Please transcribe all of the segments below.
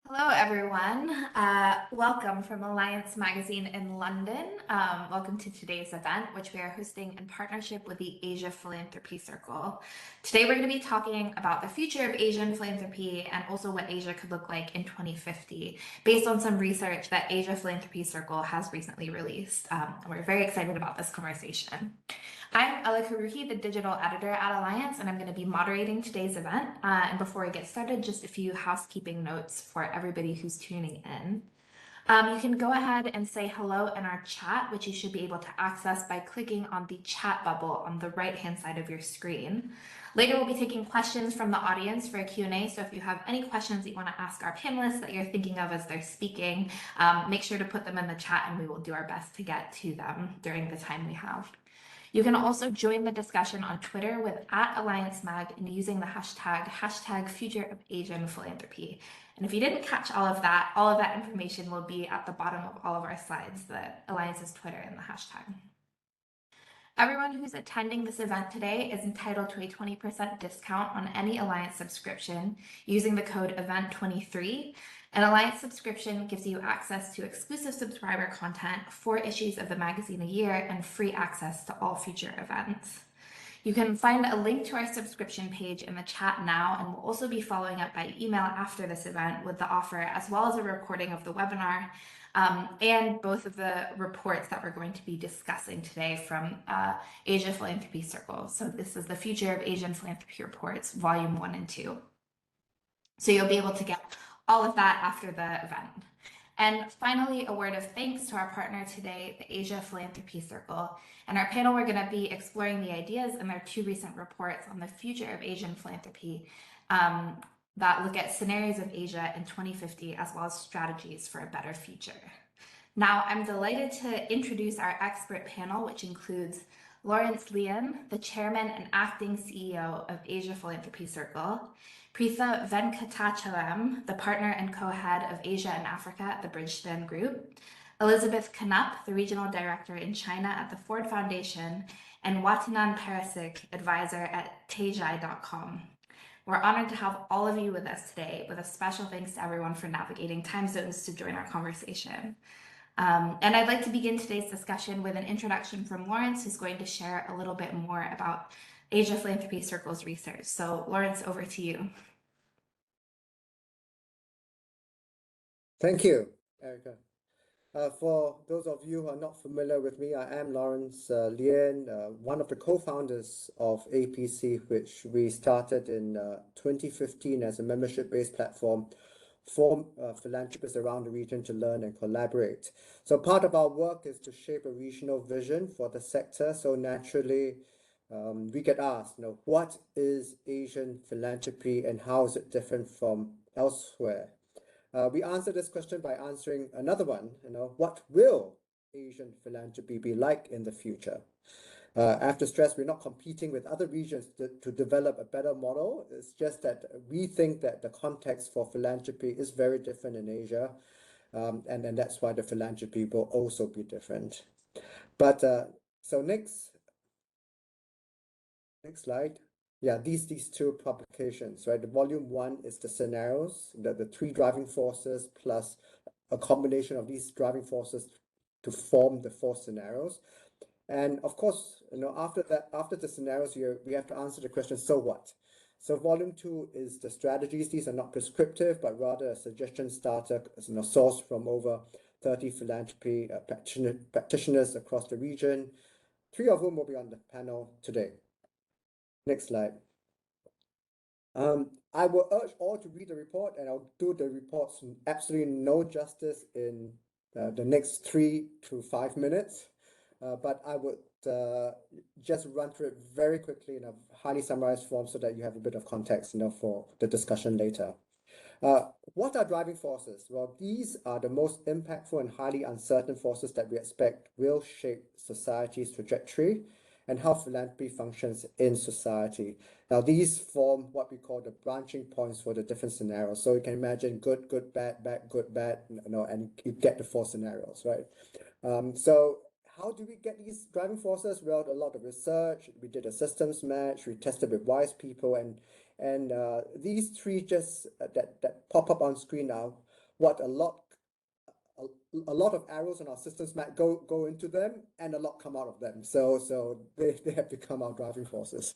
Hello, everyone. Welcome from Alliance Magazine in London. Welcome to today's event, which we are hosting in partnership with the Asia Philanthropy Circle. Today, we're going to be talking about the future of Asian philanthropy and also what Asia could look like in 2050, based on some research that Asia Philanthropy Circle has recently released. We're very excited about this conversation. I'm Ella Karuhi, the digital editor at Alliance, and I'm going to be moderating today's event. And before we get started, just a few housekeeping notes for everybody who's tuning in. You can go ahead and say hello in our chat, which you should be able to access by clicking on the chat bubble on the right-hand side of your screen. Later, we'll be taking questions from the audience for a Q&A, so if you have any questions that you want to ask our panelists that you're thinking of as they're speaking, make sure to put them in the chat and we will do our best to get to them during the time we have. You can also join the discussion on Twitter with @AllianceMag and using the hashtag Future of Asian Philanthropy. And if you didn't catch all of that information will be at the bottom of all of our slides, the Alliance's Twitter and the hashtag. Everyone who's attending this event today is entitled to a 20% discount on any Alliance subscription using the code EVENT23. An Alliance subscription gives you access to exclusive subscriber content, 4 issues of the magazine a year, and free access to all future events. You can find a link to our subscription page in the chat now, and we'll also be following up by email after this event with the offer, as well as a recording of the webinar, and both of the reports that we're going to be discussing today from Asia Philanthropy Circle. So this is the Future of Asian Philanthropy Reports, Volume 1 and 2. So you'll be able to get all of that after the event. And finally, a word of thanks to our partner today, the Asia Philanthropy Circle. And our panel, we're going to be exploring the ideas in their 2 recent reports on the future of Asian philanthropy that look at scenarios of Asia in 2050, as well as strategies for a better future. Now, I'm delighted to introduce our expert panel, which includes Laurence Lien, the chairman and acting CEO of Asia Philanthropy Circle, Pritha Venkatachalam, the partner and co-head of Asia and Africa at the Bridgespan Group, Elizabeth Knupp, the regional director in China at the Ford Foundation, and Watinan Perisic, advisor at Teijai.com. We're honored to have all of you with us today, with a special thanks to everyone for navigating time zones to join our conversation. And I'd like to begin today's discussion with an introduction from Laurence, who's going to share a little bit more about Asia Philanthropy Circle's research. So Laurence, over to you. Thank you, Erica. For those of you who are not familiar with me, I am Laurence Lien, one of the co-founders of APC, which we started in 2015 as a membership-based platform for philanthropists around the region to learn and collaborate. So part of our work is to shape a regional vision for the sector. So naturally, we get asked, what is Asian philanthropy and how is it different from elsewhere? We answer this question by answering another one, what will Asian philanthropy be like in the future? I have to stress we're not competing with other regions to develop a better model. It's just that we think that the context for philanthropy is very different in Asia, and then that's why the philanthropy will also be different. But so next slide. Yeah, these 2 publications, right? The volume 1 is the scenarios, the 3 driving forces plus a combination of these driving forces to form the 4 scenarios. And of course, after the scenarios here, we have to answer the question, so what? So volume 2 is the strategies. These are not prescriptive, but rather a suggestion starter, sourced from over 30 philanthropy practitioners across the region, 3 of whom will be on the panel today. Next slide. I will urge all to read the report, and I'll do the reports absolutely no justice in the next 3 to 5 minutes. But I would just run through it very quickly in a highly summarized form so that you have a bit of context, for the discussion later. What are driving forces? Well, these are the most impactful and highly uncertain forces that we expect will shape society's trajectory and how philanthropy functions in society. Now, these form what we call the branching points for the different scenarios. So you can imagine good, good, bad, bad, good, bad, and you get the 4 scenarios, right? So how do we get these driving forces? Well, a lot of research. We did a systems match. We tested with wise people, and these 3 just that pop up on screen now what a lot of arrows in our systems might go into them, and a lot come out of them. So they have become our driving forces.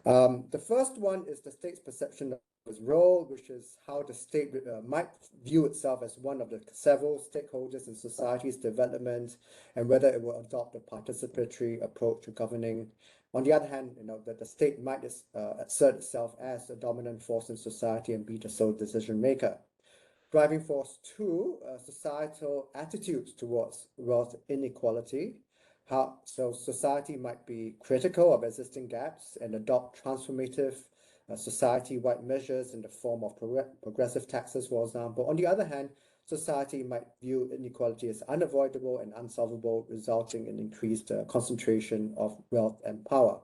The first one is the state's perception of its role, which is how the state might view itself as one of the several stakeholders in society's development, and whether it will adopt a participatory approach to governing. On the other hand, that the state might assert itself as a dominant force in society and be the sole decision maker. Driving force two, societal attitudes towards wealth inequality. So society might be critical of existing gaps and adopt transformative society-wide measures in the form of progressive taxes, for example. On the other hand, society might view inequality as unavoidable and unsolvable, resulting in increased concentration of wealth and power.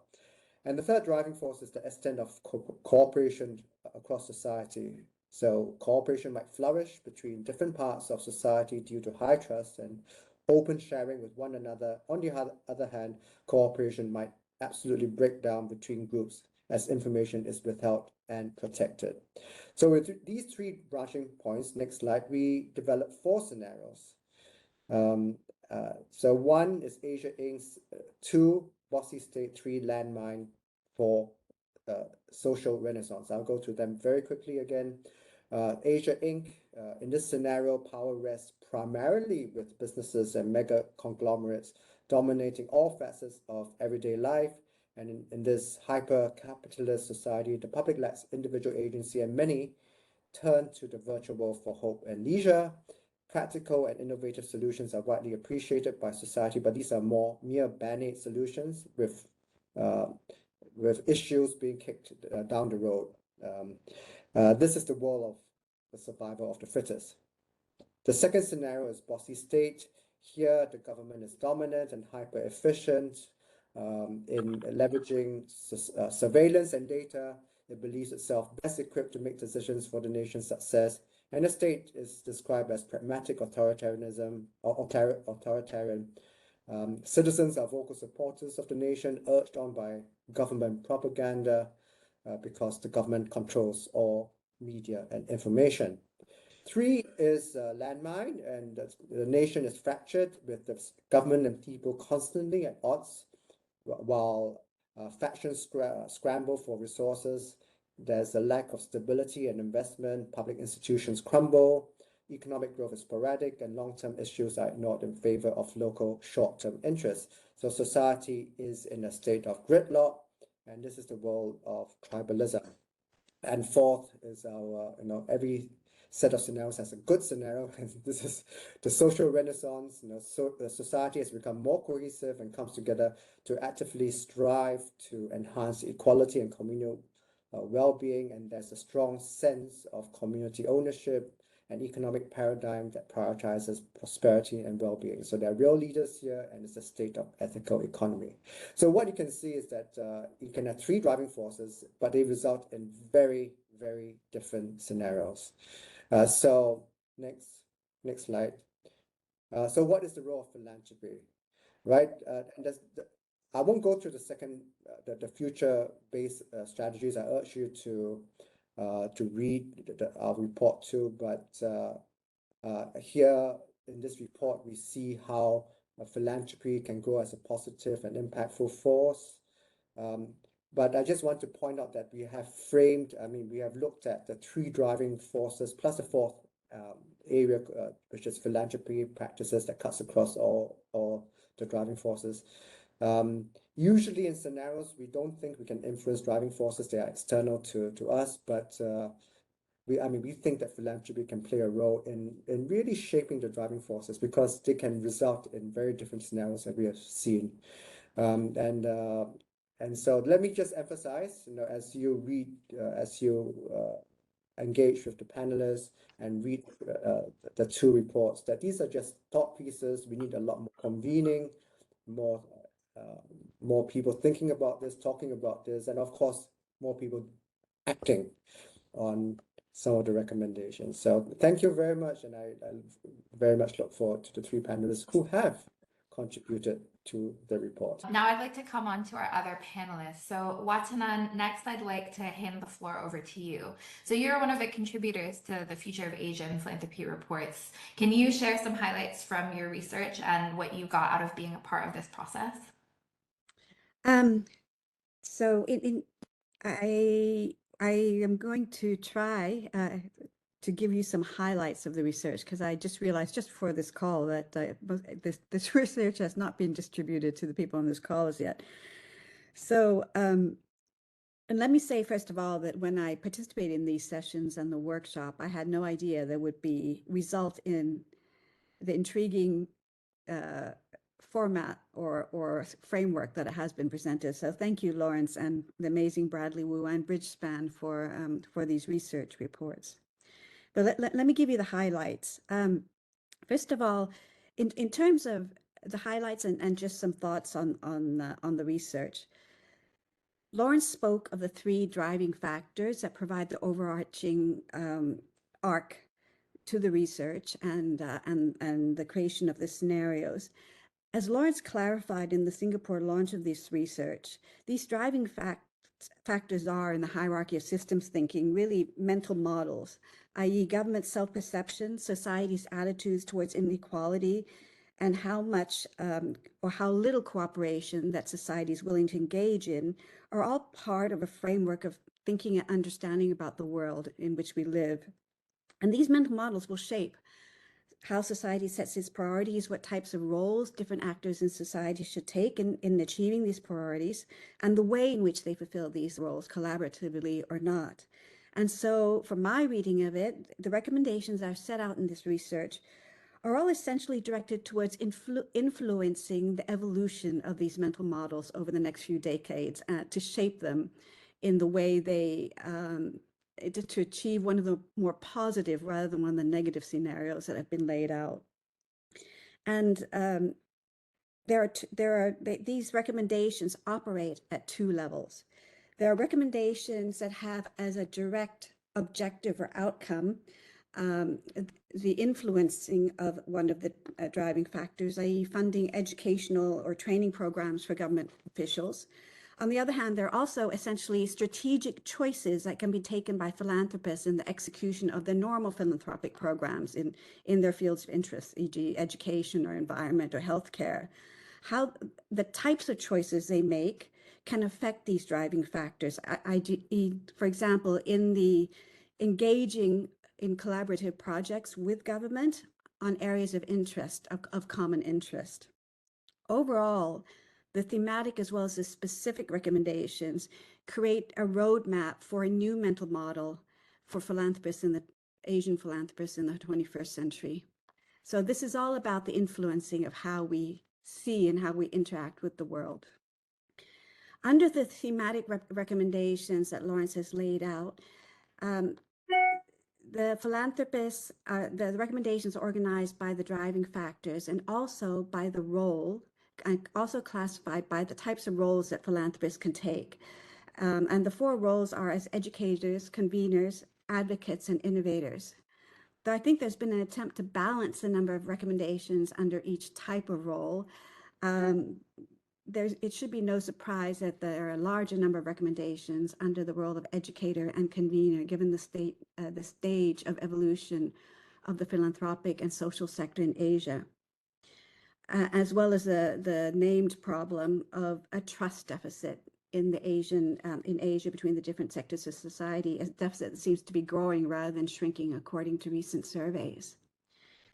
And the third driving force is the extent of cooperation across society. So cooperation might flourish between different parts of society due to high trust and open sharing with one another. On the other hand, cooperation might absolutely break down between groups as information is withheld and protected. So with these three branching points, next slide, we develop four scenarios. So one is Asia Inc.'s two, bossy state, three, landmine, four, social renaissance. I'll go through them very quickly again. Asia Inc., in this scenario, power rests primarily with businesses and mega conglomerates dominating all facets of everyday life. And in this hyper-capitalist society, the public lacks individual agency, and many turn to the virtual world for hope and leisure. Practical and innovative solutions are widely appreciated by society, but these are more mere band-aid solutions with issues being kicked down the road. This is the world of the survival of the fittest. The second scenario is bossy state. Here, the government is dominant and hyper-efficient in leveraging surveillance and data. It believes itself best equipped to make decisions for the nation's success. And the state is described as pragmatic authoritarianism or authoritarian. Citizens are vocal supporters of the nation, urged on by government propaganda because the government controls all media and information. Three is landmine, and the nation is fractured with the government and people constantly at odds, while factions scramble for resources. There's a lack of stability and investment, public institutions crumble, economic growth is sporadic, and long-term issues are ignored in favor of local short-term interests. So society is in a state of gridlock, and this is the world of tribalism. And fourth is our, every set of scenarios has a good scenario, and this is the social renaissance. So the society has become more cohesive and comes together to actively strive to enhance equality and communal well-being, and there's a strong sense of community ownership and economic paradigm that prioritizes prosperity and well-being. So there are real leaders here, and it's a state of ethical economy. So what you can see is that you can have three driving forces, but they result in very, very different scenarios. So next slide. So what is the role of philanthropy, right? And I won't go through the second, the future-based strategies. I urge you to read our report too. But here in this report, we see how philanthropy can grow as a positive and impactful force. But I just want to point out that we have we have looked at the three driving forces plus a fourth area, which is philanthropy practices that cuts across all the driving forces. Usually in scenarios, we don't think we can influence driving forces. They are external to us, but we think that philanthropy can play a role in really shaping the driving forces because they can result in very different scenarios that we have seen. And so let me just emphasize, as you read, as you engage with the panelists and read the two reports, that these are just thought pieces. We need a lot more convening, more people thinking about this, talking about this, and of course, more people acting on some of the recommendations. So thank you very much, and I very much look forward to the three panelists who have contributed to the report. Now I'd like to come on to our other panelists. So Watanan, next I'd like to hand the floor over to you. So you're one of the contributors to the Future of Asian Philanthropy reports. Can you share some highlights from your research and what you got out of being a part of this process? So I am going to try to give you some highlights of the research, because I just realized just before this call that this research has not been distributed to the people on this call as yet. So, and let me say, first of all, that when I participated in these sessions and the workshop, I had no idea there would be result in the intriguing format or framework that it has been presented. So thank you, Laurence, and the amazing Bradley Wu and Bridgespan for these research reports. But let me give you the highlights. First of all, in terms of the highlights and just some thoughts on the research, Laurence spoke of the three driving factors that provide the overarching arc to the research and the creation of the scenarios. As Laurence clarified in the Singapore launch of this research, these driving factors are, in the hierarchy of systems thinking, really mental models, i.e. government self-perception, society's attitudes towards inequality, and how much or how little cooperation that society is willing to engage in are all part of a framework of thinking and understanding about the world in which we live. And these mental models will shape how society sets its priorities, what types of roles different actors in society should take in achieving these priorities, and the way in which they fulfill these roles, collaboratively or not. And so, from my reading of it, the recommendations that are set out in this research are all essentially directed towards influencing the evolution of these mental models over the next few decades to shape them in the way they to achieve one of the more positive rather than one of the negative scenarios that have been laid out. And these recommendations operate at two levels. There are recommendations that have as a direct objective or outcome the influencing of one of the driving factors, i.e. funding educational or training programs for government officials. On the other hand, there are also essentially strategic choices that can be taken by philanthropists in the execution of their normal philanthropic programs in their fields of interest, e.g. education or environment or healthcare. How the types of choices they make can affect these driving factors. For example, in the engaging in collaborative projects with government on areas of interest, of common interest. Overall, the thematic as well as the specific recommendations create a roadmap for a new mental model for philanthropists in the Asian philanthropists in the 21st century. So this is all about the influencing of how we see and how we interact with the world. Under the thematic recommendations that Laurence has laid out, the philanthropists, the recommendations are organized by the driving factors and also by the role, and also classified by the types of roles that philanthropists can take. And the four roles are as educators, conveners, advocates, and innovators. Though I think there's been an attempt to balance the number of recommendations under each type of role, it should be no surprise that there are a larger number of recommendations under the role of educator and convener, given the stage of evolution of the philanthropic and social sector in Asia, as well as the named problem of a trust deficit in Asia between the different sectors of society, a deficit that seems to be growing rather than shrinking, according to recent surveys.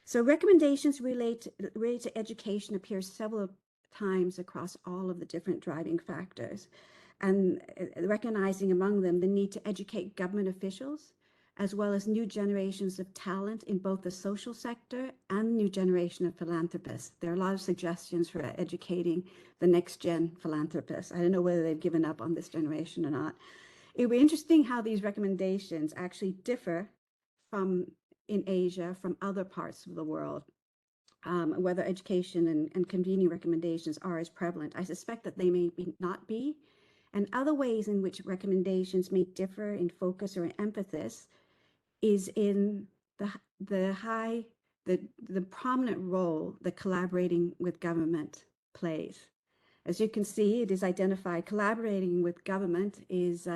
So recommendations related to education appear several times across all of the different driving factors, and recognizing among them the need to educate government officials, as well as new generations of talent in both the social sector and new generation of philanthropists. There are a lot of suggestions for educating the next gen philanthropists. I don't know whether they've given up on this generation or not. It would be interesting how these recommendations actually differ in Asia from other parts of the world. Whether education and convening recommendations are as prevalent. I suspect that they may not be. And other ways in which recommendations may differ in focus or in emphasis is in the the prominent role that collaborating with government plays. As you can see, it is identified collaborating with government is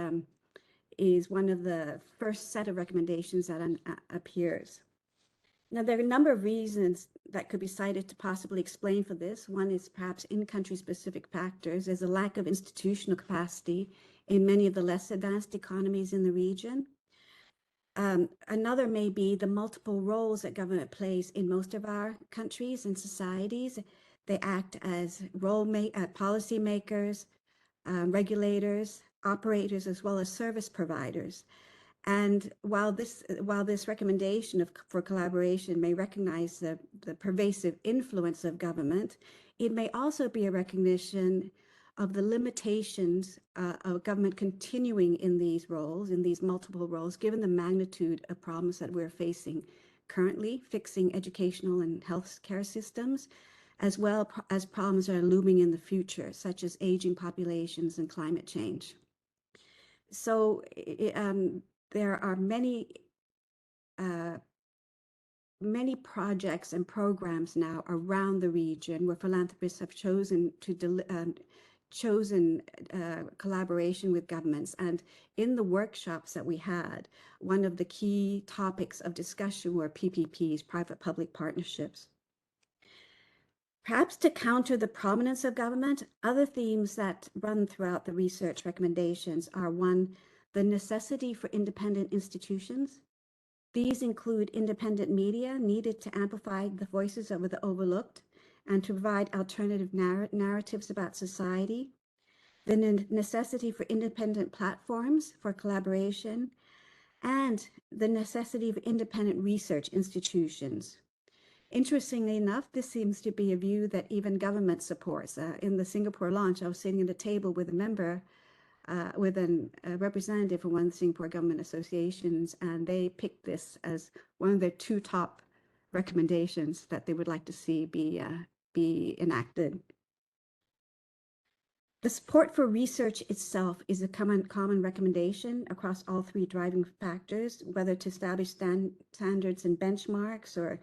one of the first set of recommendations that appears. Now, there are a number of reasons that could be cited to possibly explain for this. One is perhaps in-country specific factors. There's a lack of institutional capacity in many of the less advanced economies in the region. Another may be the multiple roles that government plays in most of our countries and societies. They act as policy makers, regulators, operators, as well as service providers. And while this recommendation for collaboration may recognize the pervasive influence of government, it may also be a recognition of the limitations of government continuing in these roles, in these multiple roles, given the magnitude of problems that we're facing currently, fixing educational and health care systems, as well as problems that are looming in the future, such as aging populations and climate change. So there are many projects and programs now around the region where philanthropists have chosen collaboration with governments. And in the workshops that we had, one of the key topics of discussion were PPPs, private-public partnerships. Perhaps to counter the prominence of government, other themes that run throughout the research recommendations are: one, the necessity for independent institutions. These include independent media needed to amplify the voices of the overlooked and to provide alternative narratives about society. The necessity for independent platforms for collaboration, and the necessity of independent research institutions. Interestingly enough, this seems to be a view that even government supports. In the Singapore launch, I was sitting at a table with a member, with a representative from one of the Singapore government associations, and they picked this as one of their two top recommendations that they would like to see be enacted. The support for research itself is a common recommendation across all three driving factors, whether to establish standards and benchmarks or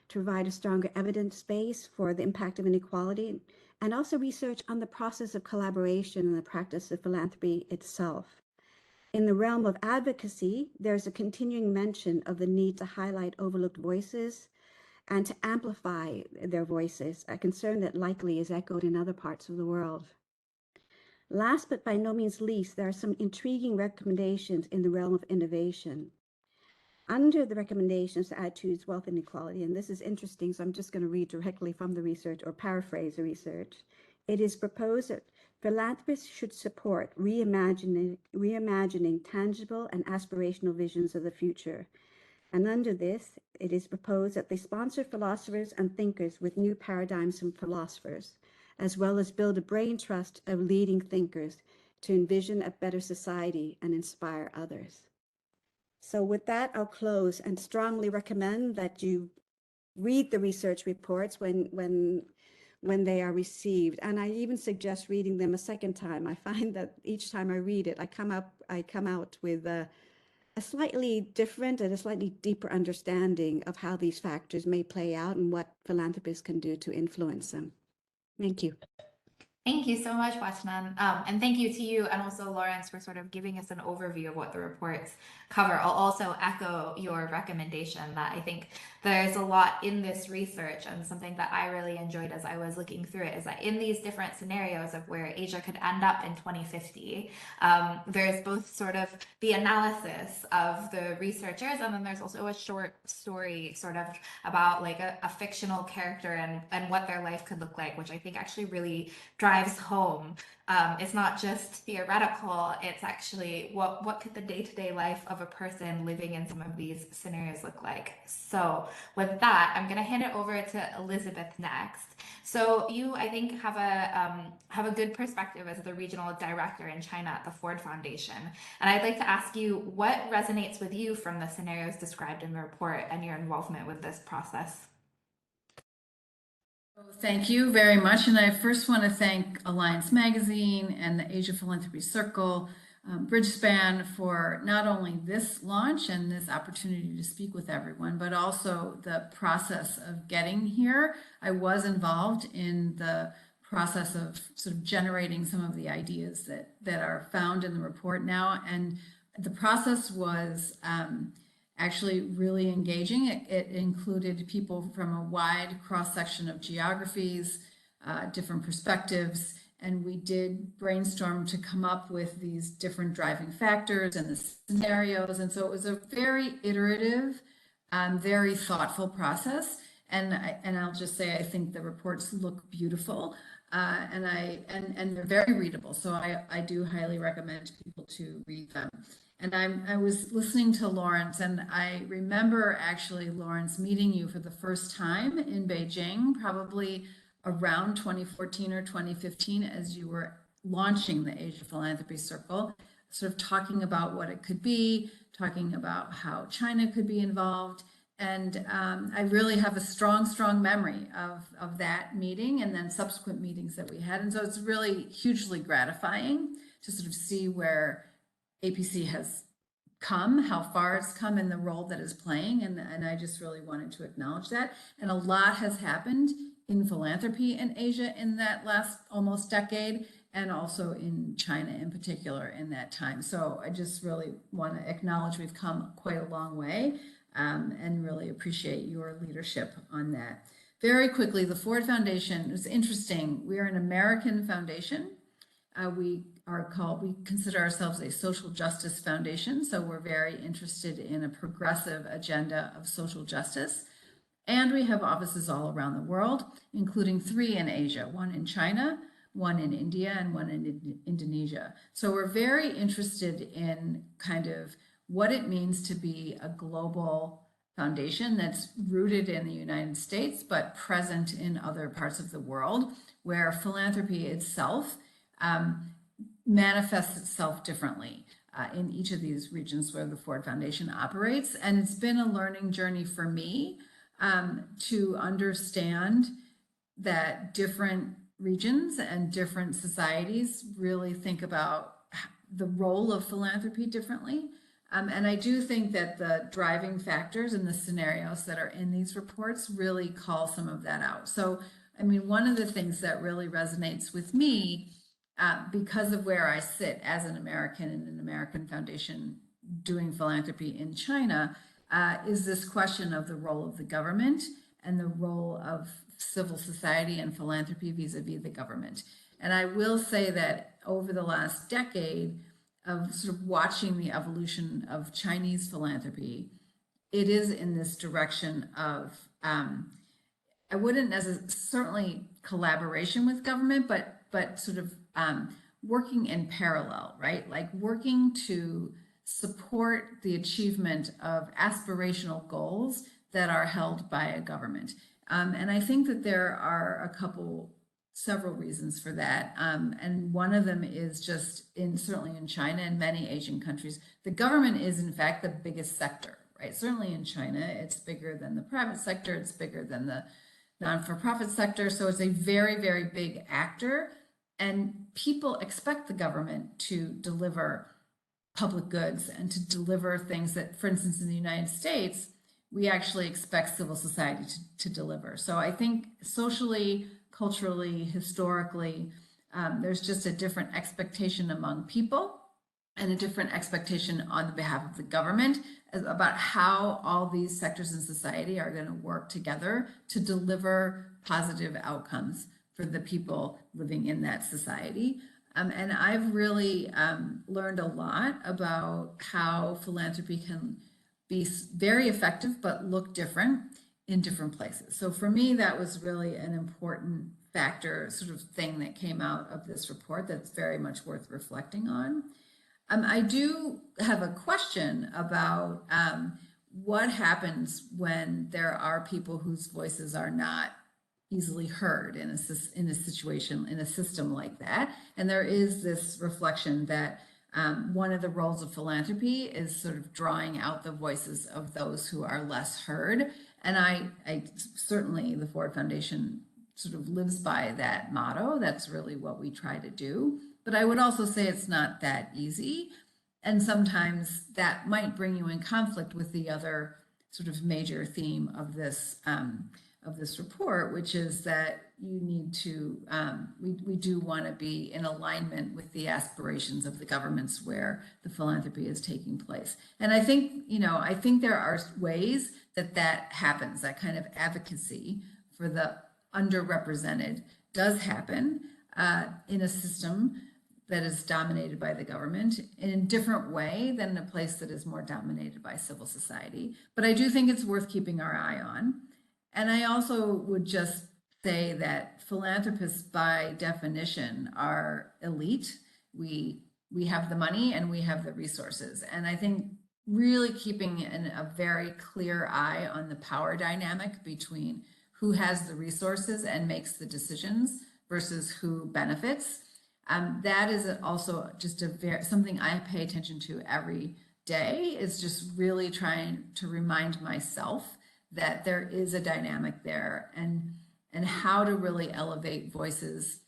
to provide a stronger evidence base for the impact of inequality, and also research on the process of collaboration and the practice of philanthropy itself. In the realm of advocacy, there's a continuing mention of the need to highlight overlooked voices and to amplify their voices, a concern that likely is echoed in other parts of the world. Last but by no means least, there are some intriguing recommendations in the realm of innovation. Under the recommendations to attitudes, wealth, and equality, and this is interesting, so I'm just going to read directly from the research or paraphrase the research. It is proposed that philanthropists should support reimagining tangible and aspirational visions of the future. And under this, it is proposed that they sponsor philosophers and thinkers with new paradigms from philosophers, as well as build a brain trust of leading thinkers to envision a better society and inspire others. So with that, I'll close and strongly recommend that you read the research reports when they are received. And I even suggest reading them a second time. I find that each time I read it, I come out with a slightly different and a slightly deeper understanding of how these factors may play out and what philanthropists can do to influence them. Thank you. Thank you so much, Wachnan. And thank you to you and also Laurence for sort of giving us an overview of what the reports cover. I'll also echo your recommendation that I think there's a lot in this research, and something that I really enjoyed as I was looking through it is that in these different scenarios of where Asia could end up in 2050, there's both sort of the analysis of the researchers, and then there's also a short story sort of about like a fictional character and what their life could look like, which I think actually really drives home. It's not just theoretical, it's actually what could the day-to-day life of a person living in some of these scenarios look like. So with that, I'm going to hand it over to Elizabeth next. So you, I think, have a good perspective as the regional director in China at the Ford Foundation. And I'd like to ask you what resonates with you from the scenarios described in the report and your involvement with this process. Thank you very much. And I first want to thank Alliance Magazine and the Asia Philanthropy Circle Bridgespan for not only this launch and this opportunity to speak with everyone, but also the process of getting here. I was involved in the process of sort of generating some of the ideas that are found in the report now. And the process was actually really engaging. It included people from a wide cross-section of geographies, different perspectives, and we did brainstorm to come up with these different driving factors and the scenarios. And so it was a very iterative, very thoughtful process. And I'll just say, I think the reports look beautiful, and they're very readable. So I do highly recommend people to read them. And I was listening to Laurence, and I remember actually, Laurence, meeting you for the first time in Beijing, probably around 2014 or 2015, as you were launching the Asia Philanthropy Circle, sort of talking about what it could be, talking about how China could be involved. And I really have a strong memory of that meeting and then subsequent meetings that we had. And so it's really hugely gratifying to sort of see where APC has come, how far it's come in the role that it's playing. And I just really wanted to acknowledge that. And a lot has happened in philanthropy in Asia in that last almost decade, and also in China in particular in that time. So I just really want to acknowledge we've come quite a long way, and really appreciate your leadership on that. Very quickly, the Ford Foundation is interesting. We are an American foundation. We consider ourselves a social justice foundation, so we're very interested in a progressive agenda of social justice. And we have offices all around the world, including 3 in Asia, 1 in China, 1 in India, and 1 in Indonesia. So we're very interested in kind of what it means to be a global foundation that's rooted in the United States, but present in other parts of the world, where philanthropy itself manifests itself differently in each of these regions where the Ford Foundation operates. And it's been a learning journey for me to understand that different regions and different societies really think about the role of philanthropy differently. And I do think that the driving factors and the scenarios that are in these reports really call some of that out. So, I mean, one of the things that really resonates with me, because of where I sit as an American in an American foundation doing philanthropy in China, is this question of the role of the government and the role of civil society and philanthropy vis-a-vis the government. And I will say that over the last decade of sort of watching the evolution of Chinese philanthropy, it is in this direction of, I wouldn't necessarily, certainly collaboration with government, but sort of working in parallel, right? Like working to support the achievement of aspirational goals that are held by a government. And I think that there are several reasons for that. And one of them is just certainly in China and many Asian countries, the government is in fact the biggest sector, right? Certainly in China, it's bigger than the private sector, it's bigger than the non-for-profit sector. So it's a very, very big actor. And people expect the government to deliver public goods and to deliver things that, for instance, in the United States, we actually expect civil society to deliver. So I think socially, culturally, historically, there's just a different expectation among people and a different expectation on behalf of the government about how all these sectors in society are going to work together to deliver positive outcomes for the people living in that society. And I've really learned a lot about how philanthropy can be very effective, but look different in different places. So for me, that was really an important factor, sort of thing that came out of this report that's very much worth reflecting on. I do have a question about what happens when there are people whose voices are not easily heard in a situation, in a system like that. And there is this reflection that one of the roles of philanthropy is sort of drawing out the voices of those who are less heard. And I certainly, the Ford Foundation sort of lives by that motto. That's really what we try to do. But I would also say it's not that easy. And sometimes that might bring you in conflict with the other sort of major theme of this report, which is that you need to, we do want to be in alignment with the aspirations of the governments where the philanthropy is taking place. And I think, I think there are ways that happens, that kind of advocacy for the underrepresented does happen in a system that is dominated by the government in a different way than a place that is more dominated by civil society. But I do think it's worth keeping our eye on. And I also would just say that philanthropists by definition are elite. We have the money and we have the resources. And I think really keeping a very clear eye on the power dynamic between who has the resources and makes the decisions versus who benefits. That is also just something I pay attention to every day, is just really trying to remind myself that there is a dynamic there, and how to really elevate voices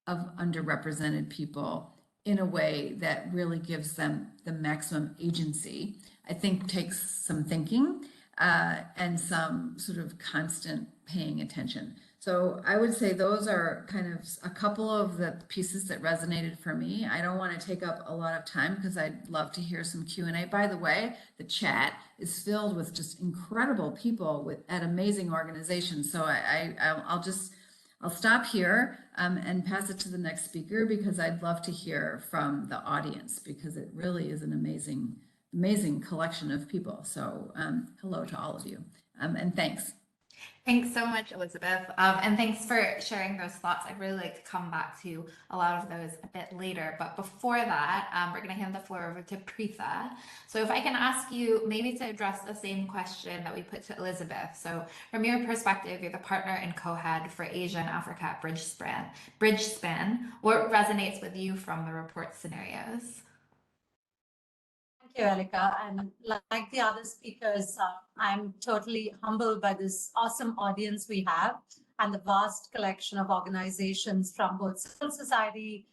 of underrepresented people in a way that really gives them the maximum agency. I think takes some thinking and some sort of constant paying attention. So I would say those are kind of a couple of the pieces that resonated for me. I don't want to take up a lot of time because I'd love to hear some Q&A. By the way, the chat is filled with just incredible people at amazing organizations. So I'll stop here and pass it to the next speaker, because I'd love to hear from the audience, because it really is an amazing collection of people. So hello to all of you, and thanks. Thanks so much, Elizabeth. And thanks for sharing those thoughts. I'd really like to come back to a lot of those a bit later. But before that, we're going to hand the floor over to Pritha. So if I can ask you maybe to address the same question that we put to Elizabeth. So from your perspective, you're the partner and co-head for Asia and Africa at Bridgespan. What resonates with you from the report scenarios? Thank you, Elika. And like the other speakers, I'm totally humbled by this awesome audience we have and the vast collection of organizations from both civil society,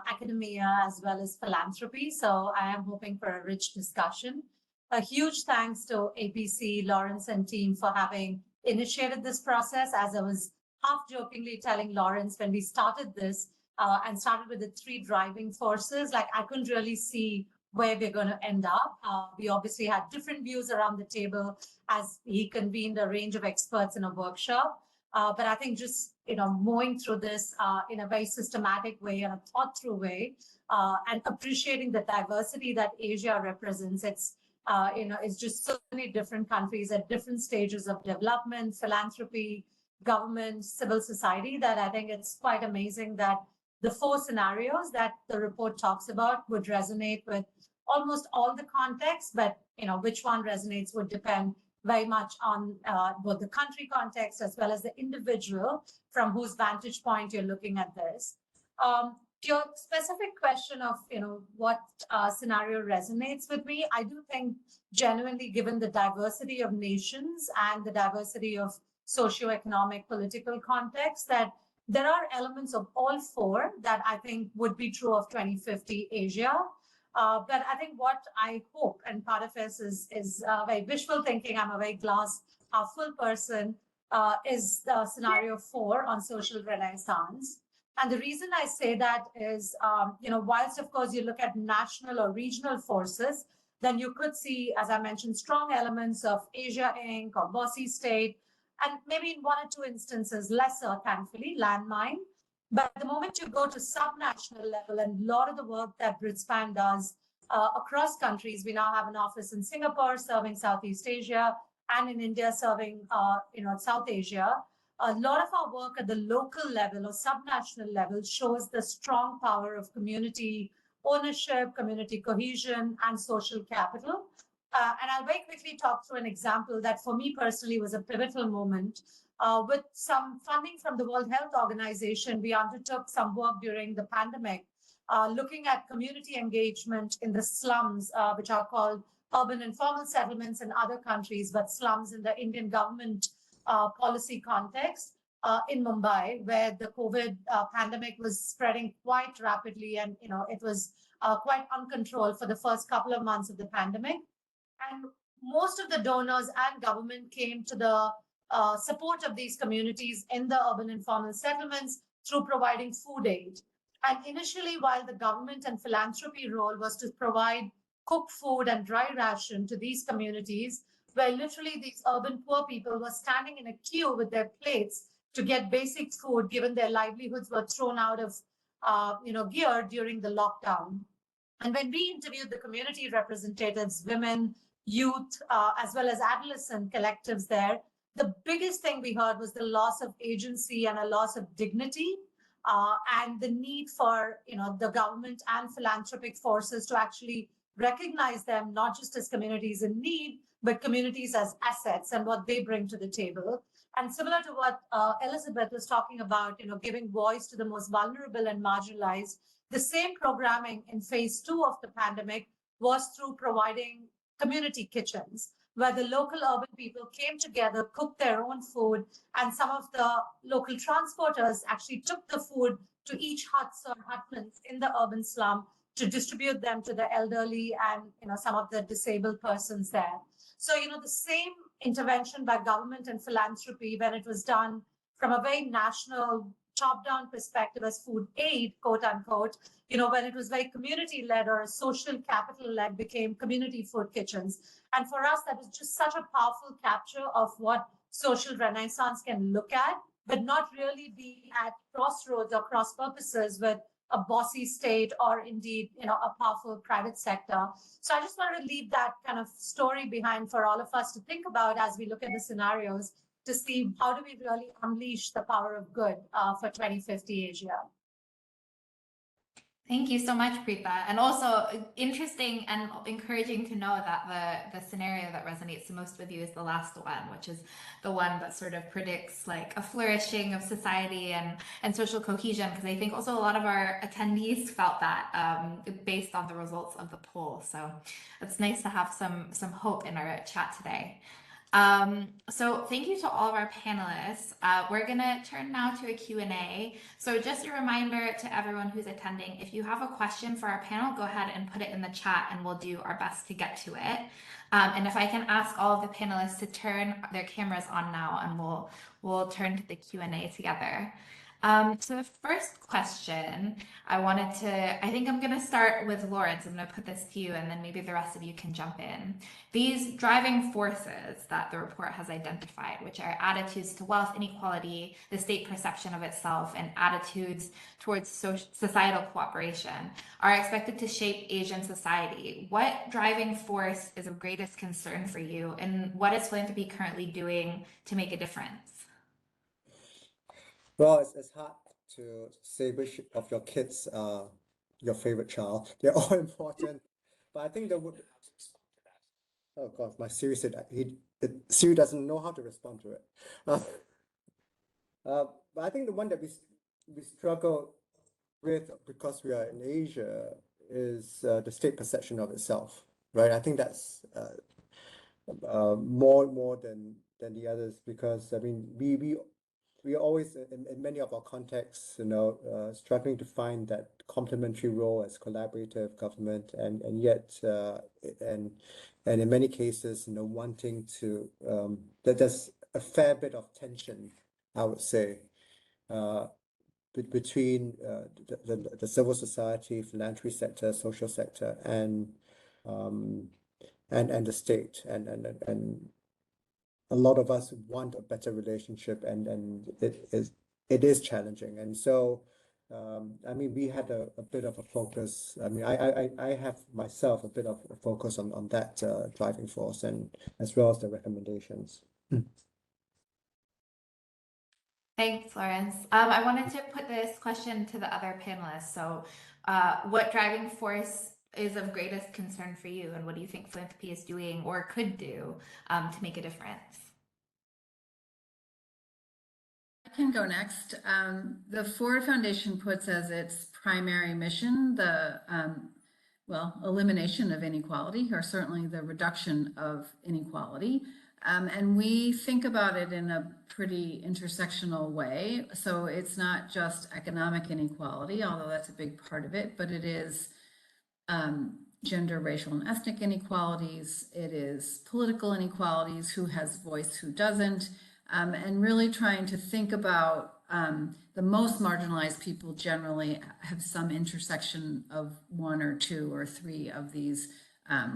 academia, as well as philanthropy. So I am hoping for a rich discussion. A huge thanks to APC, Laurence and team for having initiated this process. As I was half jokingly telling Laurence when we started this and started with the 3 driving forces, like I couldn't really see where we're going to end up. We obviously had different views around the table as he convened a range of experts in a workshop. But I think just, moving through this in a very systematic way and a thought through way, and appreciating the diversity that Asia represents. It's, it's just so many different countries at different stages of development, philanthropy, government, civil society, that I think it's quite amazing that the 4 scenarios that the report talks about would resonate with almost all the contexts, but which one resonates would depend very much on both the country context as well as the individual from whose vantage point you're looking at this. Your specific question of what scenario resonates with me, I do think genuinely, given the diversity of nations and the diversity of socioeconomic political context, that there are elements of all 4 that I think would be true of 2050 Asia. But I think what I hope, and part of this is very wishful thinking, I'm a very glass half full person, is the scenario 4 on social renaissance. And the reason I say that is, whilst of course you look at national or regional forces, then you could see, as I mentioned, strong elements of Asia Inc. or Bossy State, and maybe in 1 or 2 instances, lesser, thankfully, landmine. But the moment you go to subnational level, and a lot of the work that Bridgespan does across countries, we now have an office in Singapore serving Southeast Asia, and in India serving South Asia. A lot of our work at the local level or subnational level shows the strong power of community ownership, community cohesion, and social capital. And I'll very quickly talk through an example that for me personally was a pivotal moment. With some funding from the World Health Organization, we undertook some work during the pandemic, looking at community engagement in the slums, which are called urban informal settlements in other countries, but slums in the Indian government policy context. in Mumbai, where the COVID pandemic was spreading quite rapidly, and it was quite uncontrolled for the first couple of months of the pandemic. And most of the donors and government came to the support of these communities in the urban informal settlements through providing food aid. And initially, while the government and philanthropy role was to provide cooked food and dry ration to these communities, where literally these urban poor people were standing in a queue with their plates to get basic food, given their livelihoods were thrown out of gear during the lockdown. And when we interviewed the community representatives, women, youth, as well as adolescent collectives there, the biggest thing we heard was the loss of agency and a loss of dignity, and the need for the government and philanthropic forces to actually recognize them not just as communities in need, but communities as assets and what they bring to the table. And similar to what Elizabeth was talking about, giving voice to the most vulnerable and marginalized, the same programming in phase 2 of the pandemic was through providing community kitchens, where the local urban people came together, cooked their own food, and some of the local transporters actually took the food to each huts or hutments in the urban slum to distribute them to the elderly and some of the disabled persons there. So the same intervention by government and philanthropy, when it was done from a very national top-down perspective as food aid, quote unquote, when it was very community-led or social capital-led, became community food kitchens. And for us, that was just such a powerful capture of what social renaissance can look at, but not really be at crossroads or cross purposes with a bossy state or indeed, a powerful private sector. So I just wanted to leave that kind of story behind for all of us to think about as we look at the scenarios to see how do we really unleash the power of good for 2050 Asia. Thank you so much, Pritha. And also interesting and encouraging to know that the scenario that resonates the most with you is the last one, which is the one that sort of predicts like a flourishing of society and social cohesion. Because I think also a lot of our attendees felt that based on the results of the poll. So it's nice to have some hope in our chat today. So thank you to all of our panelists. We're gonna turn now to a Q&A. So just a reminder to everyone who's attending, if you have a question for our panel, go ahead and put it in the chat and we'll do our best to get to it. And if I can ask all of the panelists to turn their cameras on now and we'll turn to the Q&A together. So the first question I think I'm going to start with Laurence. I'm going to put this to you and then maybe the rest of you can jump in. These driving forces that the report has identified, which are attitudes to wealth inequality, the state perception of itself, and attitudes towards societal cooperation, are expected to shape Asian society. What driving force is of greatest concern for you, and what is philanthropy currently doing to make a difference? Well, it's hard to say which of your kids are your favorite child. They're all important, but I think oh God, my Siri said Siri doesn't know how to respond to it. But I think the one that we struggle with because we are in Asia is the state perception of itself, right? I think that's more than the others, because I mean we are always in many of our contexts, struggling to find that complementary role as collaborative government, and yet and in many cases, wanting to that there's a fair bit of tension, I would say, between the civil society, philanthropy sector, social sector, and the state, and a lot of us want a better relationship, and it is challenging. And so I mean, we had a bit of a focus. I mean, I have myself a bit of a focus on that driving force, and as well as the recommendations. Thanks, Laurence. I wanted to put this question to the other panelists. So what driving force is of greatest concern for you, and what do you think philanthropy is doing or could do to make a difference? I can go next. The Ford Foundation puts as its primary mission the elimination of inequality, or certainly the reduction of inequality. And we think about it in a pretty intersectional way. So it's not just economic inequality, although that's a big part of it, but it is gender, racial, and ethnic inequalities. It is political inequalities, who has voice, who doesn't, and really trying to think about the most marginalized people generally have some intersection of one or two or three of these,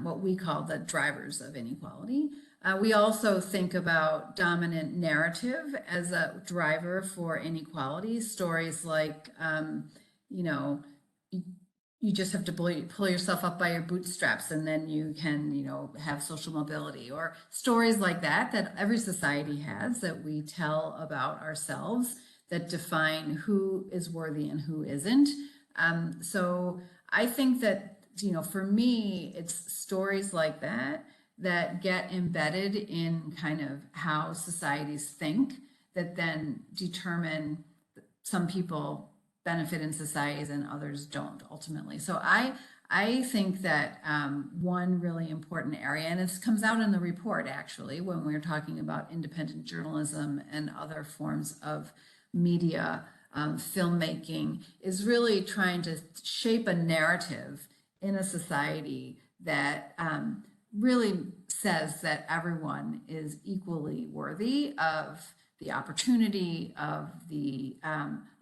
what we call the drivers of inequality. We also think about dominant narrative as a driver for inequality. Stories like, you know, you just have to pull yourself up by your bootstraps and then you can, you know, have social mobility, or stories like that every society has, that we tell about ourselves, that define who is worthy and who isn't. So I think that, you know, for me, it's stories like that that get embedded in kind of how societies think, that then determine some people benefit in societies and others don't ultimately. So I think that one really important area, and this comes out in the report actually, when we're talking about independent journalism and other forms of media, filmmaking, is really trying to shape a narrative in a society that really says that everyone is equally worthy of the opportunity, of the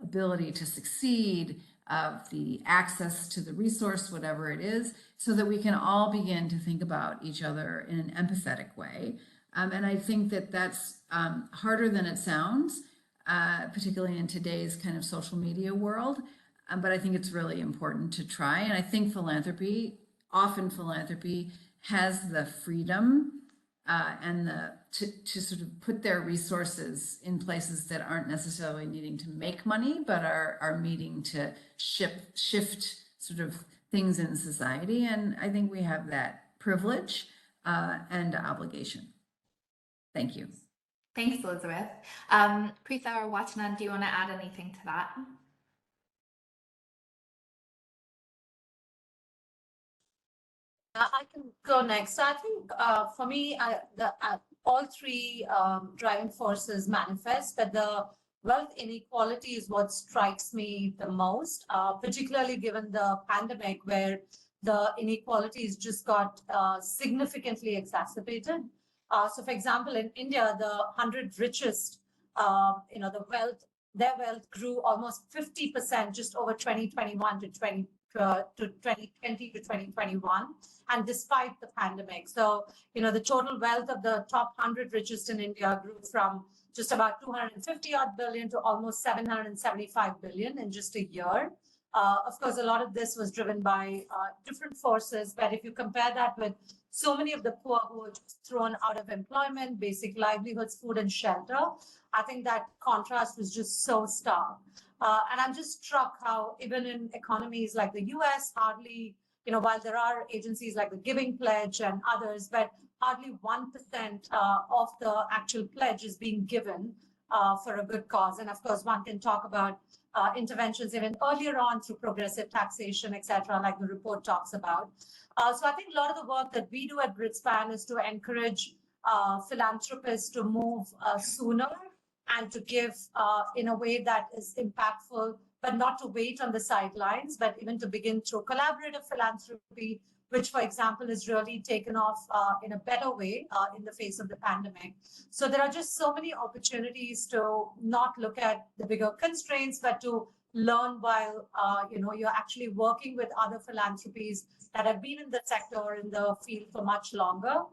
ability to succeed, of the access to the resource, whatever it is, so that we can all begin to think about each other in an empathetic way. And I think that that's harder than it sounds, particularly in today's kind of social media world. But I think it's really important to try. And I think philanthropy has the freedom and to sort of put their resources in places that aren't necessarily needing to make money, but are needing to shift sort of things in society. And I think we have that privilege and obligation. Thank you. Thanks, Elizabeth. Pritha or Wachnan, do you want to add anything to that? I can go next. So I think for me, all three driving forces manifest, but the wealth inequality is what strikes me the most, particularly given the pandemic, where the inequalities just got significantly exacerbated. So, for example, in India, the 100 richest, their wealth grew almost 50% just over 2021 to 2020 to 2021, and despite the pandemic. So, the total wealth of the top 100 richest in India grew from just about 250 odd billion to almost 775 billion in just a year. Of course, a lot of this was driven by different forces, but if you compare that with so many of the poor who were just thrown out of employment, basic livelihoods, food and shelter, I think that contrast was just so stark. And I'm just struck how even in economies like the US, hardly, while there are agencies like the Giving Pledge and others, but hardly 1% of the actual pledge is being given for a good cause. And of course, one can talk about interventions even earlier on through progressive taxation, et cetera, like the report talks about. So I think a lot of the work that we do at Britspan is to encourage philanthropists to move sooner and to give in a way that is impactful, but not to wait on the sidelines, but even to begin through collaborative philanthropy, which, for example, is really taken off in a better way in the face of the pandemic. So there are just so many opportunities to not look at the bigger constraints, but to learn while you're actually working with other philanthropies that have been in the sector or in the field for much longer.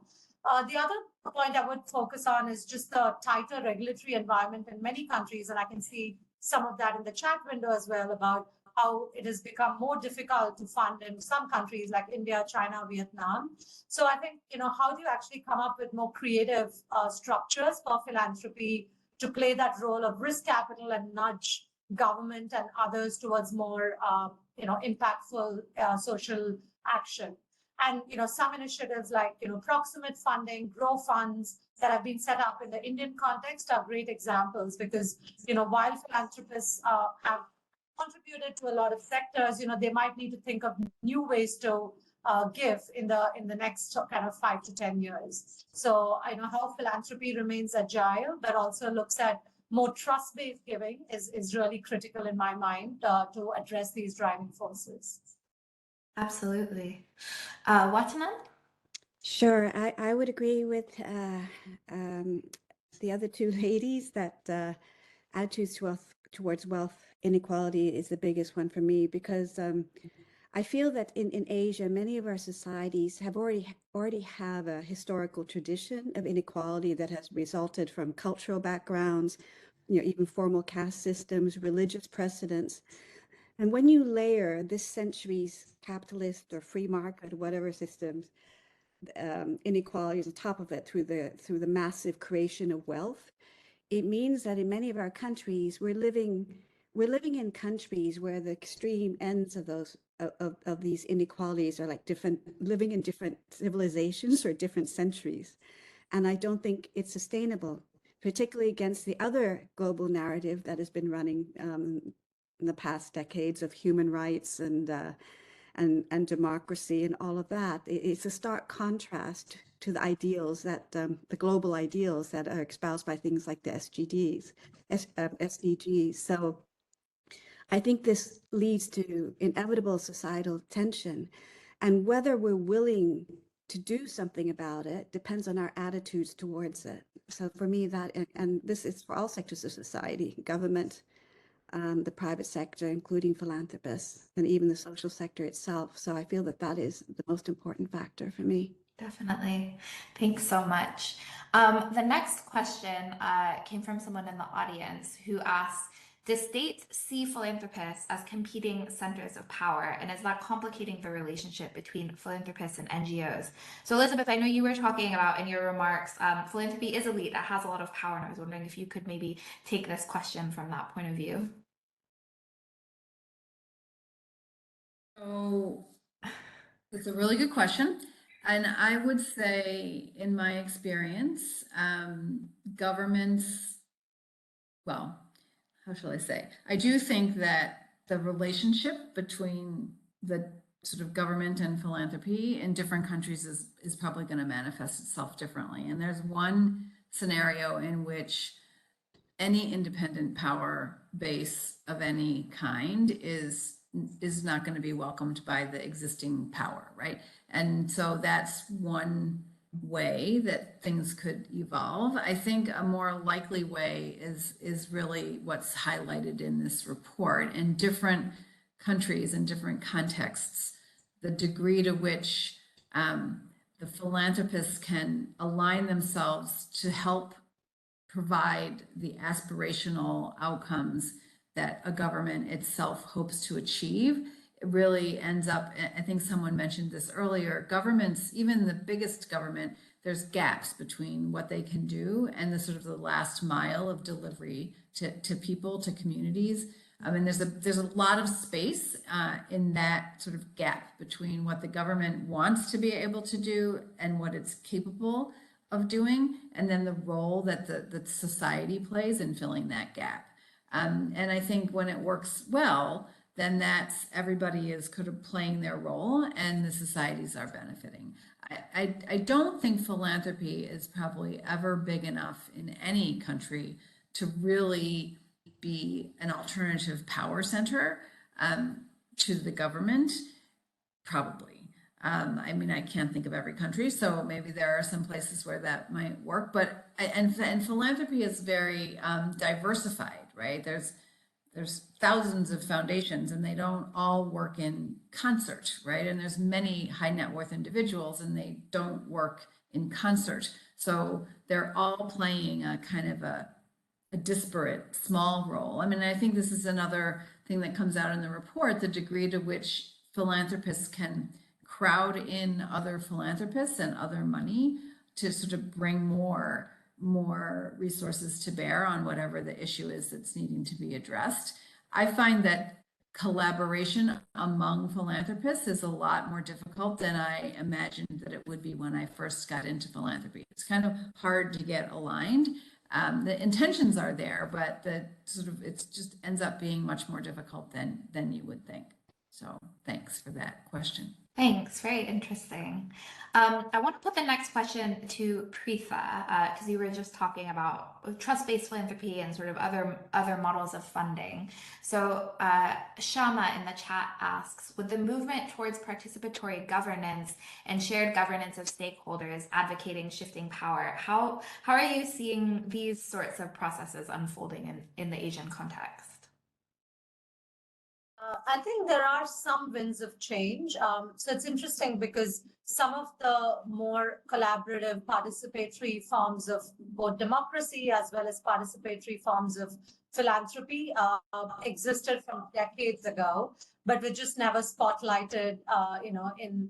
The other point I would focus on is just the tighter regulatory environment in many countries, and I can see some of that in the chat window as well, about how it has become more difficult to fund in some countries like India, China, Vietnam. So I think, how do you actually come up with more creative structures for philanthropy to play that role of risk capital and nudge government and others towards more, impactful social action? And, some initiatives like, proximate funding, grow funds that have been set up in the Indian context are great examples, because, while philanthropists have contributed to a lot of sectors, they might need to think of new ways to give in the next kind of 5 to 10 years. So I know how philanthropy remains agile, but also looks at more trust-based giving is really critical in my mind to address these driving forces. Absolutely. Watanan? Sure, I would agree with the other two ladies that attitudes towards wealth inequality is the biggest one for me, because I feel that in Asia, many of our societies have already have a historical tradition of inequality that has resulted from cultural backgrounds, even formal caste systems, religious precedents. And when you layer this century's capitalist or free market or whatever systems inequalities on top of it through the massive creation of wealth, it means that in many of our countries we're living in countries where the extreme ends of those of these inequalities are like living in different civilizations or different centuries. And I don't think it's sustainable, particularly against the other global narrative that has been running in the past decades of human rights and democracy and all of that. It's a stark contrast to the ideals that the global ideals that are espoused by things like the SDGs. So I think this leads to inevitable societal tension, and whether we're willing to do something about it depends on our attitudes towards it. So for me, that, and this is for all sectors of society, government, the private sector, including philanthropists, and even the social sector itself. So I feel that that is the most important factor for me. Definitely. Thanks so much. The next question came from someone in the audience who asked, does states see philanthropists as competing centers of power, and is that complicating the relationship between philanthropists and NGOs? So Elizabeth, I know you were talking about in your remarks, philanthropy is elite, that has a lot of power, and I was wondering if you could maybe take this question from that point of view. So it's a really good question. And I would say, in my experience, governments, well, how shall I say? I do think that the relationship between the sort of government and philanthropy in different countries is probably going to manifest itself differently. And there's one scenario in which any independent power base of any kind is not going to be welcomed by the existing power, right? And so that's one way that things could evolve. I think a more likely way is really what's highlighted in this report. In different countries and different contexts, the degree to which the philanthropists can align themselves to help provide the aspirational outcomes that a government itself hopes to achieve. It really ends up, I think someone mentioned this earlier, governments, even the biggest government, there's gaps between what they can do and the sort of the last mile of delivery to people, to communities. I mean, there's a lot of space in that sort of gap between what the government wants to be able to do and what it's capable of doing, and then the role that the society plays in filling that gap. And I think when it works well, then that's everybody is kind of playing their role and the societies are benefiting. I don't think philanthropy is probably ever big enough in any country to really be an alternative power center to the government, probably. I mean, I can't think of every country, so maybe there are some places where that might work, but and philanthropy is very diversified, right? There's thousands of foundations and they don't all work in concert, right? And there's many high net worth individuals and they don't work in concert. So they're all playing a kind of a disparate small role. I mean, I think this is another thing that comes out in the report, the degree to which philanthropists can crowd in other philanthropists and other money to sort of bring more resources to bear on whatever the issue is that's needing to be addressed. I find that collaboration among philanthropists is a lot more difficult than I imagined that it would be when I first got into philanthropy. It's kind of hard to get aligned. The intentions are there, but the sort of it just ends up being much more difficult than you would think. So thanks for that question. Thanks. Very interesting. I want to put the next question to Pritha, because you were just talking about trust-based philanthropy and sort of other models of funding. So Shama in the chat asks, with the movement towards participatory governance and shared governance of stakeholders advocating shifting power, how are you seeing these sorts of processes unfolding in the Asian context? I think there are some winds of change. So it's interesting because some of the more collaborative participatory forms of both democracy as well as participatory forms of philanthropy existed from decades ago, but were just never spotlighted, in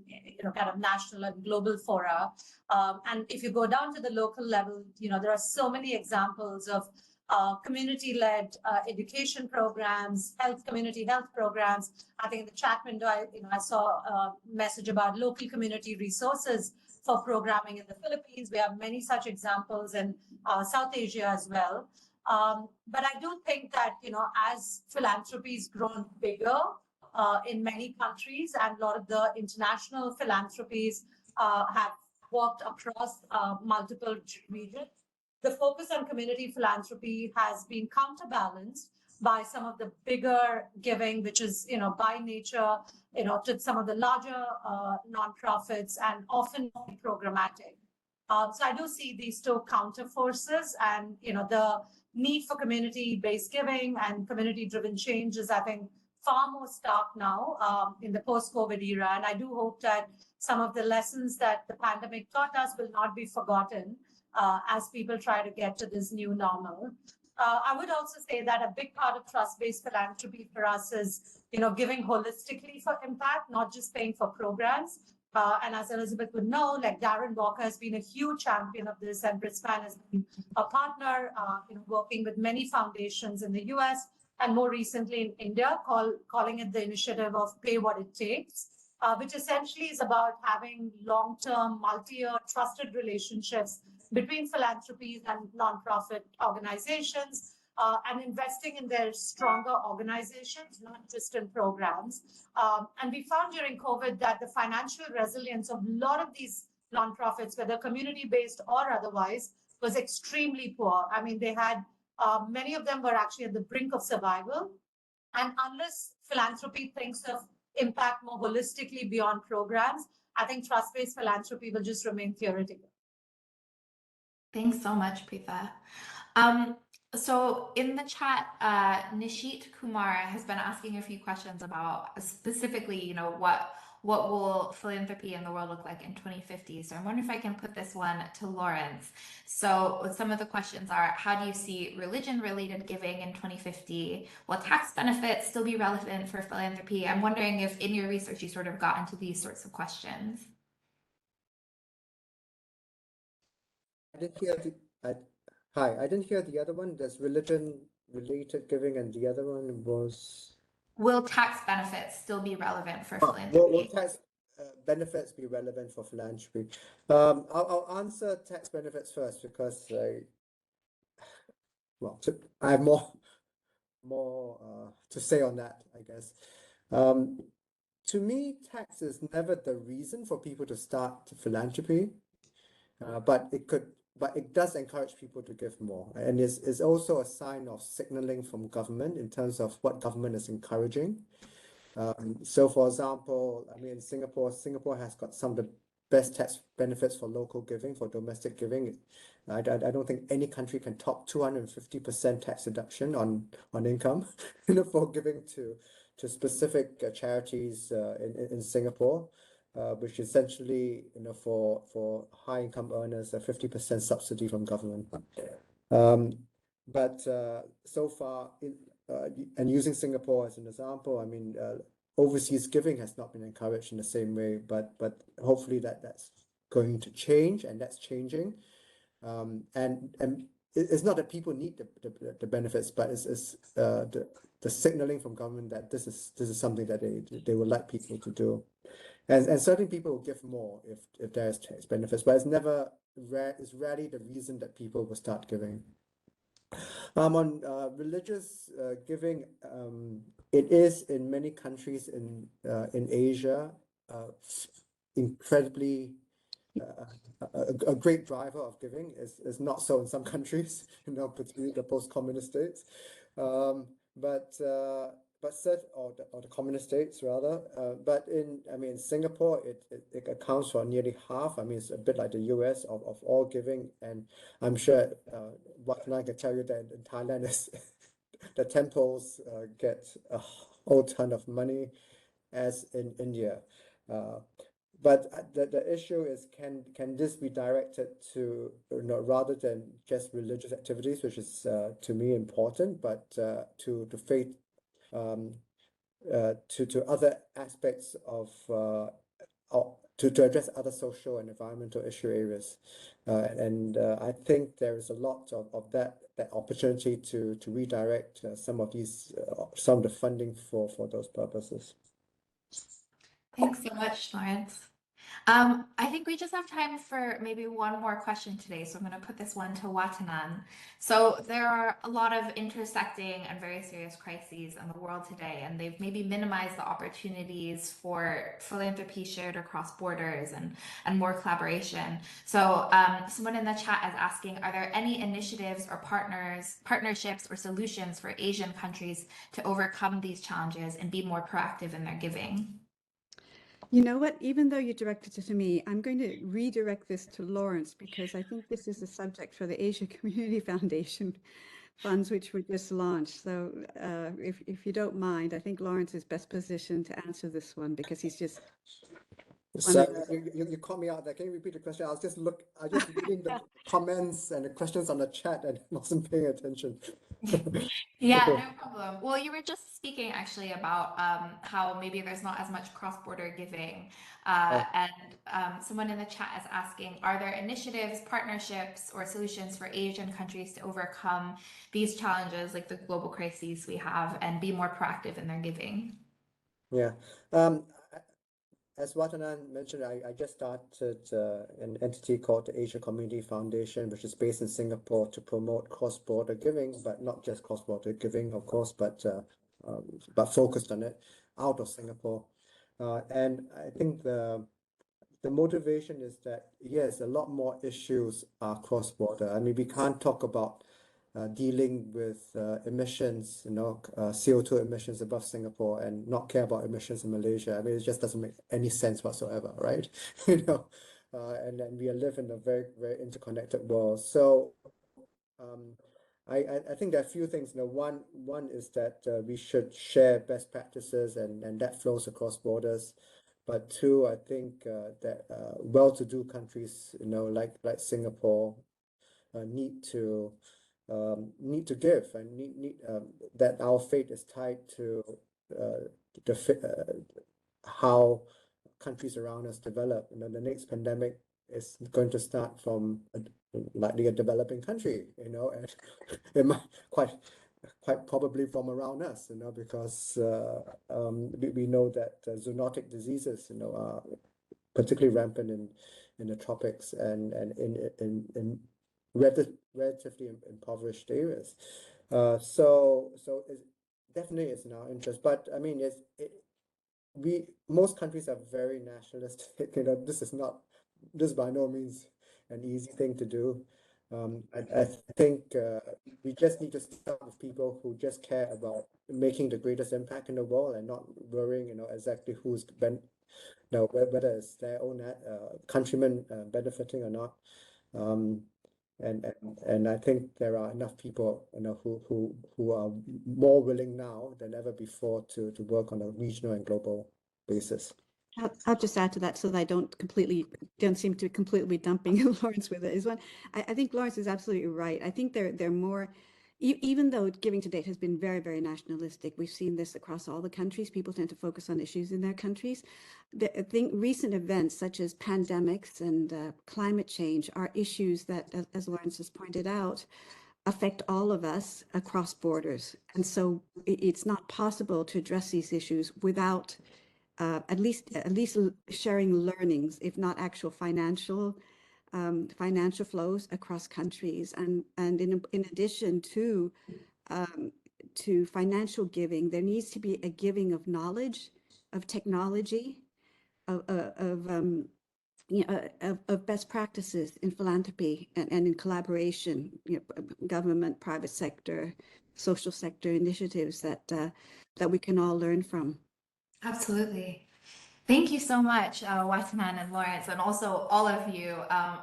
kind of national and global fora. And if you go down to the local level, there are so many examples of community-led education programs, community health programs. I think in the chat window, I saw a message about local community resources for programming in the Philippines. We have many such examples in South Asia as well. But I do think that, as philanthropy's grown bigger in many countries, and a lot of the international philanthropies have worked across multiple regions, the focus on community philanthropy has been counterbalanced by some of the bigger giving, which is, by nature, to some of the larger nonprofits and often programmatic. So I do see these two counter forces, and, the need for community-based giving and community-driven change is, I think, far more stark now in the post-COVID era. And I do hope that some of the lessons that the pandemic taught us will not be forgotten as people try to get to this new normal. I would also say that a big part of trust-based philanthropy for us is, giving holistically for impact, not just paying for programs. And as Elizabeth would know, like Darren Walker has been a huge champion of this, and Brisbane has been a partner, working with many foundations in the US and more recently in India, calling it the initiative of Pay What It Takes, which essentially is about having long-term, multi-year trusted relationships between philanthropies and nonprofit organizations, and investing in their stronger organizations, not just in programs. And we found during COVID that the financial resilience of a lot of these nonprofits, whether community-based or otherwise, was extremely poor. I mean, they had, many of them were actually at the brink of survival. And unless philanthropy thinks of impact more holistically beyond programs, I think trust-based philanthropy will just remain theoretical. Thanks so much, Pritha. So in the chat, Nishit Kumar has been asking a few questions about specifically, what will philanthropy in the world look like in 2050? So I wonder if I can put this one to Laurence. So some of the questions are, how do you see religion-related giving in 2050? Will tax benefits still be relevant for philanthropy? I'm wondering if in your research you sort of got into these sorts of questions. I didn't hear the other one. There's religion-related giving, and the other one was... Will tax benefits still be relevant for Will philanthropy? tax benefits be relevant for philanthropy? I'll answer tax benefits first because I have more to say on that, I guess. To me, tax is never the reason for people to start philanthropy, but it does encourage people to give more, and is also a sign of signaling from government in terms of what government is encouraging. So, for example, I mean, Singapore has got some of the best tax benefits for local giving, for domestic giving. I don't think any country can top 250% tax deduction on income, for giving to specific charities in Singapore, which essentially, for high income earners, a 50% subsidy from government. But so far, and using Singapore as an example, I mean, overseas giving has not been encouraged in the same way, but hopefully that's going to change, and that's changing. And it's not that people need the benefits, but it's the signaling from government that this is something that they would like people to do, and certain people will give more if there's tax benefits, but it's rarely the reason that people will start giving. On religious giving, it is in many countries in Asia incredibly a great driver of giving is not so in some countries, particularly the post-communist states, but or the communist states rather. But in Singapore, it accounts for nearly half. It's a bit like the US of all giving, and I'm sure what I can tell you that in Thailand is the temples get a whole ton of money, as in India. But the issue is, can this be directed to, rather than just religious activities, which is to me important, but to faith, to other aspects of to address other social and environmental issue areas, and I think there is a lot of that opportunity to redirect some of the funding for those purposes. Thanks so much, Laurence. I think we just have time for maybe one more question today, so I'm going to put this one to Watanan. So there are a lot of intersecting and very serious crises in the world today, and they've maybe minimized the opportunities for philanthropy shared across borders and more collaboration. So someone in the chat is asking, are there any initiatives or partnerships or solutions for Asian countries to overcome these challenges and be more proactive in their giving? You know what? Even though you directed it to me, I'm going to redirect this to Laurence, because I think this is a subject for the Asia Community Foundation funds, which were just launched. So if you don't mind, I think Laurence is best positioned to answer this one, because he's just So you caught me out there. Can you repeat the question? I was just reading the comments and the questions on the chat and wasn't paying attention. Yeah, no problem. Well, you were just speaking actually about how maybe there's not as much cross-border giving. And someone in the chat is asking, are there initiatives, partnerships, or solutions for Asian countries to overcome these challenges, like the global crises we have, and be more proactive in their giving? Yeah. As Watanan mentioned, I just started an entity called the Asia Community Foundation, which is based in Singapore, to promote cross-border giving, but not just cross-border giving, of course, but focused on it out of Singapore. And I think the motivation is that, yes, a lot more issues are cross-border. We can't talk about dealing with emissions, CO2 emissions above Singapore and not care about emissions in Malaysia. It just doesn't make any sense whatsoever, right? And then we live in a very, very interconnected world. So I think there are a few things. One is that we should share best practices, and that flows across borders. But two, I think that well-to-do countries, like Singapore, need to give, and need that our fate is tied to how countries around us develop. The next pandemic is going to start from likely a developing country, and it might quite probably from around us, because we know that zoonotic diseases, are particularly rampant in the tropics and in relatively impoverished areas. So it definitely is in our interest. But most countries are very nationalistic. This is by no means an easy thing to do. I think we just need to start with people who just care about making the greatest impact in the world, and not worrying, exactly who's whether it's their own countrymen benefiting or not. And I think there are enough people, who are more willing now than ever before to work on a regional and global basis. I'll just add to that, so that I don't seem to completely be dumping Laurence with it. I think Laurence is absolutely right. I think they're more, even though giving to date has been very, very nationalistic, we've seen this across all the countries. People tend to focus on issues in their countries. I think recent events such as pandemics and climate change are issues that, as Laurence has pointed out, affect all of us across borders. And so it's not possible to address these issues without at least sharing learnings, if not actual financial flows across countries. And in addition to financial giving, there needs to be a giving of knowledge, of technology, of best practices in philanthropy and in collaboration, government, private sector, social sector initiatives that we can all learn from. Absolutely. Thank you so much, Watanan and Laurence, and also all of you.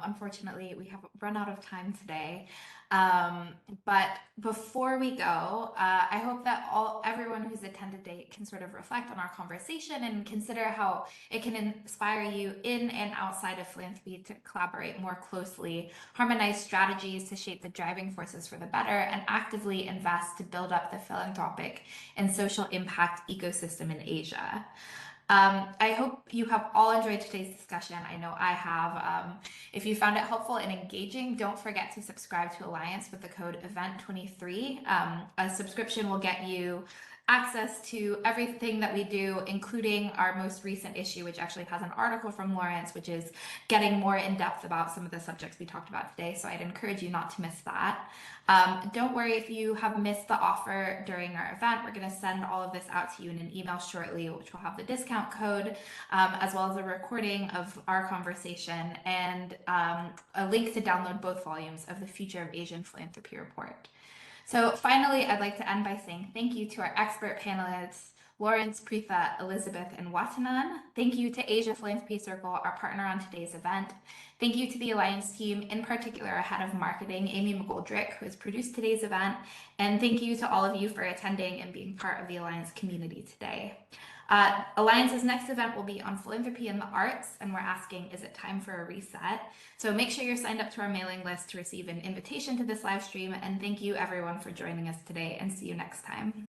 Unfortunately, we have run out of time today. But before we go, I hope that everyone who's attended today can sort of reflect on our conversation and consider how it can inspire you in and outside of philanthropy to collaborate more closely, harmonize strategies to shape the driving forces for the better, and actively invest to build up the philanthropic and social impact ecosystem in Asia. I hope you have all enjoyed today's discussion. I know I have. If you found it helpful and engaging, don't forget to subscribe to Alliance with the code EVENT23. A subscription will get you access to everything that we do, including our most recent issue, which actually has an article from Laurence, which is getting more in depth about some of the subjects we talked about today. So I'd encourage you not to miss that. Don't worry if you have missed the offer during our event. We're going to send all of this out to you in an email shortly, which will have the discount code, as well as a recording of our conversation and a link to download both volumes of the Future of Asian Philanthropy report. So finally, I'd like to end by saying thank you to our expert panelists, Laurence, Pritha, Elizabeth, and Watanan. Thank you to Asia Philanthropy Circle, our partner on today's event. Thank you to the Alliance team, in particular our head of marketing, Amy McGoldrick, who has produced today's event. And thank you to all of you for attending and being part of the Alliance community today. Alliance's next event will be on philanthropy and the arts, and we're asking, is it time for a reset? So make sure you're signed up to our mailing list to receive an invitation to this live stream, and thank you everyone for joining us today, and see you next time.